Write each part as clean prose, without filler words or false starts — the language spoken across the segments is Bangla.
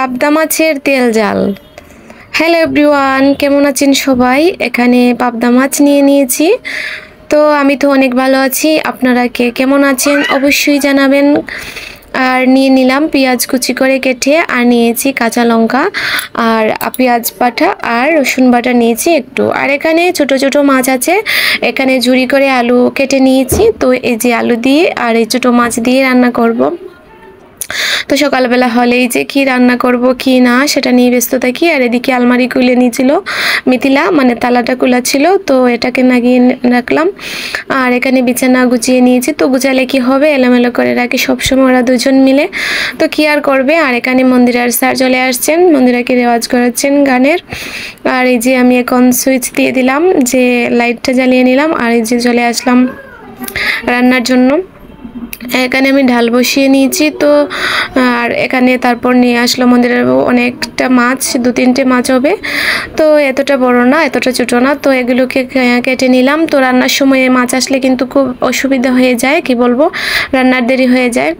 পাবদা মাছের তেল ঝাল। হ্যালো এভরিওয়ান, কেমন আছেন সবাই? এখানে পাবদা মাছ নিয়ে নিয়েছি। তো আমি তো অনেক ভালো আছি, আপনারা কে কেমন আছেন অবশ্যই জানাবেন। আর নিয়ে নিলাম পেঁয়াজ কুচি করে কেটে, আর নিয়েছি কাঁচা লঙ্কা আর পেঁয়াজ বাটা আর রসুন বাটা নিয়েছি একটু। আর এখানে ছোট ছোট মাছ আছে, এখানে ঝুরি করে আলু কেটে নিয়েছি। তো এই যে আলু দিয়ে আর এই ছোটো মাছ দিয়ে রান্না করব। তো সকালবেলা হলেই যে কি রান্না করব কি না সেটা নিয়ে ব্যস্ত থাকি। আর এদিকে আলমারি খুলে নিয়েছিল মিথিলা, মানে তালাটা খোলা ছিল, তো এটাকে নাগিয়ে রাখলাম। আর এখানে বিছানা গুছিয়ে নিয়েছি। তো গুছালে কি হবে, এলোমেলো করে রাখি সবসময় ওরা দুজন মিলে, তো কি আর করবে। আর এখানে মন্দিরার স্যার চলে আসছেন, মন্দিরাকে রেওয়াজ করাচ্ছেন গানের। আর এই যে আমি এখন সুইচ দিয়ে দিলাম, যে লাইটটা জ্বালিয়ে নিলাম। আর এই যে চলে আসলাম রান্নার জন্য। এখানে আমি ঢাল বসিয়ে নিয়েছি। তো আর এখানে তারপর নিয়ে আসলো মন্দিরের অনেকটা মাছ, 2-3টে মাছ হবে। তো এতটা বড় না, এতটা ছোটো না। তো এগুলোকে কেটে নিলাম। তো রান্নার সময় মাছ আসলে কিন্তু খুব অসুবিধা হয়ে যায়, কি বলবো, রান্নার দেরি হয়ে যায়।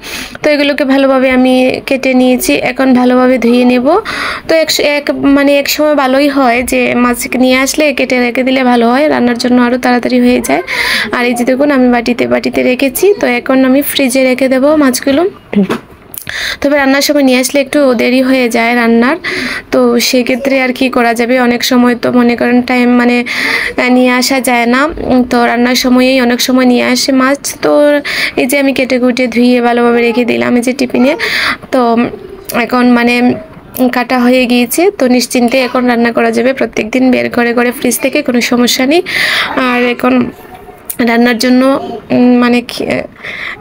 তো এগুলোকে ভালোভাবে আমি কেটে নিয়েছি, এখন ভালোভাবে ধুয়ে নেব। তো এক সময় ভালোই হয় যে মাছ নিয়ে আসলে কেটে রেখে দিলে ভালো হয়, রান্নার জন্য আরও তাড়াতাড়ি হয়ে যায়। আর এই যে দেখুন আমি বাটিতে রেখেছি। তো এখন আমি ফ্রিজে রেখে দেবো মাছগুলো। তবে রান্নার সময় নিয়ে আসলে একটু দেরি হয়ে যায় রান্নার, তো সেক্ষেত্রে আর কি করা যাবে। অনেক সময় তো মনে করেন টাইম মানে নিয়ে আসা যায় না, তো রান্নার সময়েই অনেক সময় নিয়ে আসে মাছ। তো এই যে আমি কেটে কুটে ধুয়ে ভালোভাবে রেখে দিলাম এই যে টিফিনে। তো এখন মানে কাটা হয়ে গিয়েছে, তো নিশ্চিন্তে এখন রান্না করা যাবে। প্রত্যেক দিন বের করে ফ্রিজ থেকে, কোনো সমস্যা নেই। আর এখন রান্নার জন্য মানে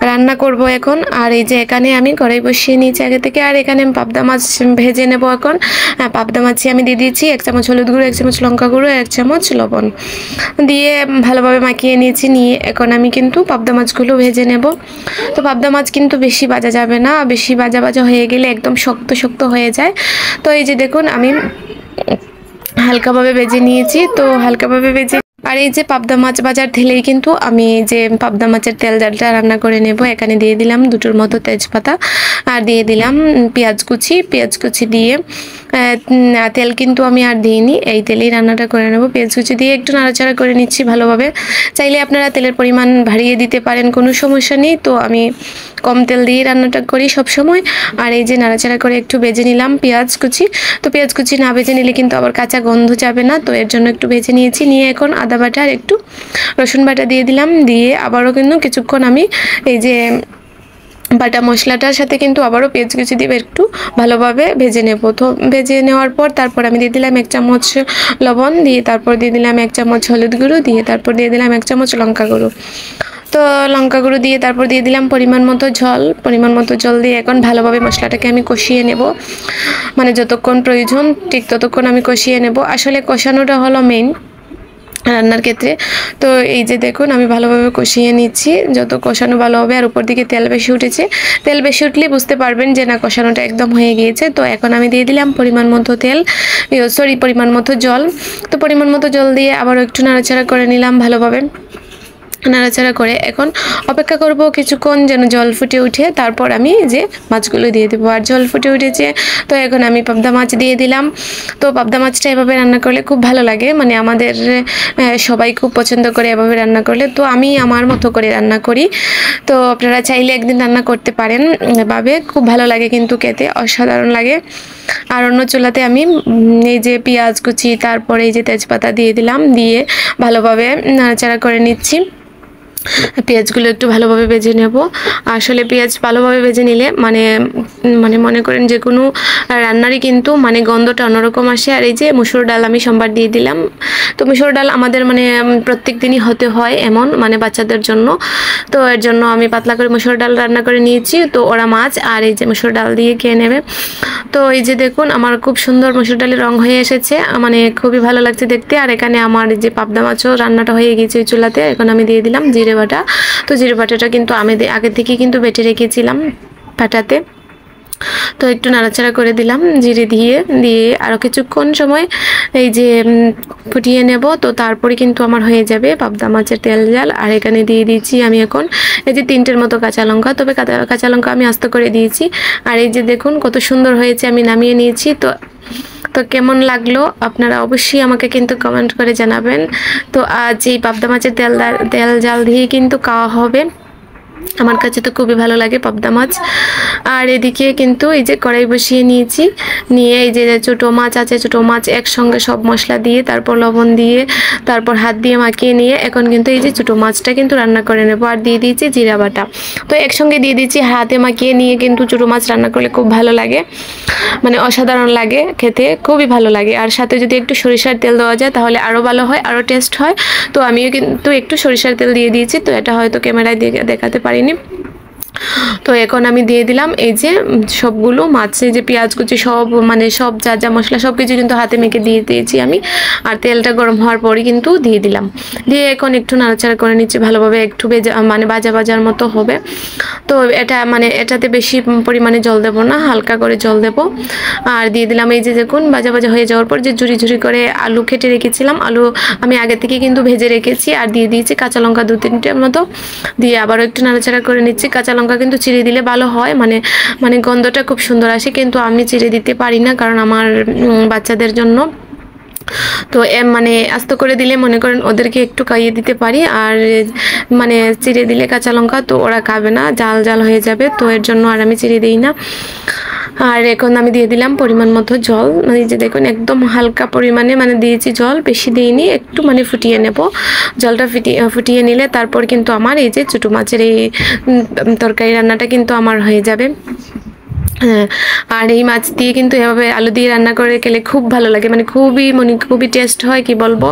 রান্না করব এখন। আর এই যে এখানে আমি কড়াই বসিয়ে নিয়েছি আগে থেকে। আর এখানে আমি পাবদা মাছ ভেজে নেব এখন। পাবদা মাছে আমি দিয়ে দিয়েছি 1 চামচ হলুদ গুঁড়ো, 1 চামচ লঙ্কা গুঁড়ো, 1 চামচ লবণ দিয়ে ভালোভাবে মাখিয়ে নিয়েছি। নিয়ে এখন আমি কিন্তু পাবদা মাছগুলো ভেজে নেব। তো পাবদা মাছ কিন্তু বেশি ভাজা যাবে না, বেশি ভাজা হয়ে গেলে একদম শক্ত হয়ে যায়। তো এই যে দেখুন আমি হালকাভাবে ভেজে নিয়েছি। তো হালকাভাবে ভেজে, আর এই যে পাবদা মাছ ভাজার ঢেলেই কিন্তু আমি যে পাবদা মাছের তেল জালটা রান্না করে নেব। এখানে দিয়ে দিলাম 2টোর মতো তেজপাতা, আর দিয়ে দিলাম পেঁয়াজ কুচি দিয়ে তেল কিন্তু আমি আর দিইনি, এই তেলেই রান্নাটা করে নেব। পেঁয়াজ কুচি দিয়ে একটু নাড়াচাড়া করে নিচ্ছি ভালোভাবে। চাইলে আপনারা তেলের পরিমাণ বাড়িয়ে দিতে পারেন, কোনো সমস্যা নেই। তো আমি কম তেল দিয়ে রান্নাটা করি সব সময়। আর এই যে নাড়াচাড়া করে একটু ভেজে নিলাম পেঁয়াজ কুচি। তো পেঁয়াজ কুচি না ভেজে নিলে কিন্তু আবার কাঁচা গন্ধ যাবে না, তো এর জন্য একটু ভেজে নিয়েছি। নিয়ে এখন আদা বাটা আর একটু রসুন বাটা দিয়ে দিলাম। দিয়ে আবারও কিন্তু কিছুক্ষণ আমি এই যে বাটা মশলাটার সাথে কিন্তু আবারও পেঁয়াজ কুচি দিয়ে একটু ভালোভাবে ভেজে নেব। তো ভেজে নেওয়ার পর তারপর আমি দিয়ে দিলাম 1 চামচ লবণ, দিয়ে তারপর দিয়ে দিলাম 1 চামচ হলুদ গুঁড়ো, দিয়ে তারপর দিয়ে দিলাম 1 চামচ লঙ্কা গুঁড়ো। তো লঙ্কা গুঁড়ো দিয়ে তারপর দিয়ে দিলাম পরিমাণ মতো জল দিয়ে এখন ভালোভাবে মশলাটাকে আমি কষিয়ে নেব। মানে যতক্ষণ প্রয়োজন ঠিক ততক্ষণ আমি কষিয়ে নেব। আসলে কষানোটা হলো মেইন রান্নার ক্ষেত্রে। তো এই যে দেখুন আমি ভালোভাবে কষিয়ে নিচ্ছি, যত কষানো ভালো হবে। আর উপর দিকে তেল বেশি উঠেছে, তেল বেশি উঠলে বুঝতে পারবেন যে না কষানোটা একদম হয়ে গিয়েছে। তো এখন আমি দিয়ে দিলাম পরিমাণ মতো জল। তো পরিমাণ মতো জল দিয়ে আবারও একটু নাড়াচাড়া করে নিলাম ভালোভাবে। নাড়াচাড়া করে এখন অপেক্ষা করব কিছুক্ষণ যেন জল ফুটে উঠে, তারপর আমি যে মাছগুলো দিয়ে দেবো। আর জল ফুটে উঠেছে, তো এখন আমি পাবদা মাছ দিয়ে দিলাম। তো পাবদা মাছটা এভাবে রান্না করলে খুব ভালো লাগে, মানে আমাদের সবাই খুব পছন্দ করে এভাবে রান্না করলে। তো আমি আমার মতো করে রান্না করি, তো আপনারা চাইলে একদিন রান্না করতে পারেন এভাবে, খুব ভালো লাগে কিন্তু খেতে, অসাধারণ লাগে। আর অন্য চুলাতে আমি এই যে পেঁয়াজ কুচি, তারপরে এই যে তেজপাতা দিয়ে দিলাম, দিয়ে ভালোভাবে নাড়াচাড়া করে নিচ্ছি। পেঁয়াজগুলো একটু ভালোভাবে ভেজে নেব। আসলে পেঁয়াজ ভালোভাবে ভেজে নিলে মানে মনে করেন যে কোনো রান্নারই কিন্তু মানে গন্ধটা অন্যরকম আসে। আর এই যে মুসুর ডাল আমি সোমবার দিয়ে দিলাম। তো মুসুর ডাল আমাদের মানে প্রত্যেক দিনই হতে হয় এমন, মানে বাচ্চাদের জন্য। তো এর জন্য আমি পাতলা করে মুসুর ডাল রান্না করে নিয়েছি। তো ওরা মাছ আর এই যে মুসুর ডাল দিয়ে খেয়ে নেবে। তো এই যে দেখুন আমার খুব সুন্দর মুসুর ডালের রং হয়ে এসেছে, মানে খুবই ভালো লাগছে দেখতে। আর এখানে আমার যে পাবদা মাছও রান্নাটা হয়ে গিয়েছে ওই চুলাতে। এখন আমি দিয়ে দিলাম জিরে বাটা। তো জিরে বাটাটা কিন্তু আমি আগে থেকে কিন্তু বেটে রেখেছিলাম পাটাতে। তো একটু নাড়াচাড়া করে দিলাম জিরে দিয়ে দিয়ে আরও কিছুক্ষণ সময় এই যে ফুটিয়ে নেব। তো তারপরে কিন্তু আমার হয়ে যাবে পাবদা মাছের তেল ঝাল। আর এখানে দিয়ে দিয়েছি আমি এখন এই যে 3টের মতো কাঁচা লঙ্কা, তবে কাঁচা লঙ্কা আমি আস্ত করে দিয়েছি। আর এই যে দেখুন কত সুন্দর হয়েছে, আমি নামিয়ে নিয়েছি। তো কেমন লাগলো আপনারা অবশ্যই আমাকে কিন্তু কমেন্ট করে জানাবেন। তো আজ এই পাবদা মাছের তেল ঝাল দিয়ে কিন্তু খাওয়া হবে। আমার কাছে তো খুবই ভালো লাগে পাবদা মাছ। আর এদিকে কিন্তু এই যে কড়াই বসিয়ে নিয়েছি, নিয়ে এই যে ছোটো মাছ আছে, ছোটো মাছ একসঙ্গে সব মশলা দিয়ে তারপর লবণ দিয়ে তারপর হাত দিয়ে মাখিয়ে নিয়ে এখন কিন্তু এই যে ছোটো মাছটা কিন্তু রান্না করে নেব। আর দিয়ে দিয়েছি জিরা বাটা, তো একসঙ্গে দিয়ে দিয়েছি। হাতে মাখিয়ে নিয়ে কিন্তু ছোটো মাছ রান্না করলে খুব ভালো লাগে, মানে অসাধারণ লাগে খেতে, খুবই ভালো লাগে। আর সাথে যদি একটু সরিষার তেল দেওয়া যায় তাহলে আরও ভালো হয়, আরও টেস্ট হয়। তো আমিও কিন্তু একটু সরিষার তেল দিয়ে দিয়েছি, তো এটা হয়তো ক্যামেরায় দেখাতে পারিনি। তো এখন আমি দিয়ে দিলাম এই যে সবগুলো মাছে যে পেঁয়াজ কুচি সব মানে সব যা যা মশলা সব কিছু কিন্তু হাতে মেখে দিয়ে দিয়েছি আমি। আর তেলটা গরম হওয়ার পরই কিন্তু দিয়ে দিলাম, দিয়ে এখন একটু নাড়াচাড়া করে নিচ্ছি ভালোভাবে, একটু মানে ভাজার মতো হবে। তো এটা মানে এটাতে বেশি পরিমাণে জল দেবো না, হালকা করে জল দেবো। আর দিয়ে দিলাম এই যে দেখুন ভাজা হয়ে যাওয়ার পর যে ঝুরি করে আলু কেটে রেখেছিলাম, আলু আমি আগে থেকে কিন্তু ভেজে রেখেছি। আর দিয়ে দিয়েছি কাঁচা লঙ্কা 2-3টের মতো, দিয়ে আবারও একটু নাড়াচাড়া করে নিচ্ছি। কাঁচা লঙ্কা কিন্তু চিড়ে দিলে ভালো হয়, মানে গন্ধটা খুব সুন্দর আসে, কিন্তু আমি চিড়ে দিতে পারি না কারণ আমার বাচ্চাদের জন্য। তো মানে আস্ত করে দিলে মনে করেন ওদেরকে একটু খাইয়ে দিতে পারি, আর মানে চিড়ে দিলে কাঁচা লঙ্কা তো ওরা খাবে না, জাল হয়ে যাবে, তো এর জন্য আর আমি চিড়ে দিই না। আর এখন আমি দিয়ে দিলাম পরিমাণ মতো জল, মানে যে দেখুন একদম হালকা পরিমাণে মানে দিয়েছি জল, বেশি দিইনি, একটু মানে ফুটিয়ে নেব। জলটা ফুটিয়ে নিলে তারপর কিন্তু আমার এই যে ছোটো মাছের এই তরকারি রান্নাটা কিন্তু আমার হয়ে যাবে। হ্যাঁ, আর এই মাছ দিয়ে কিন্তু এভাবে আলু দিয়ে রান্না করে খেলে খুব ভালো লাগে, মানে খুবই টেস্ট হয়, কি বলবো।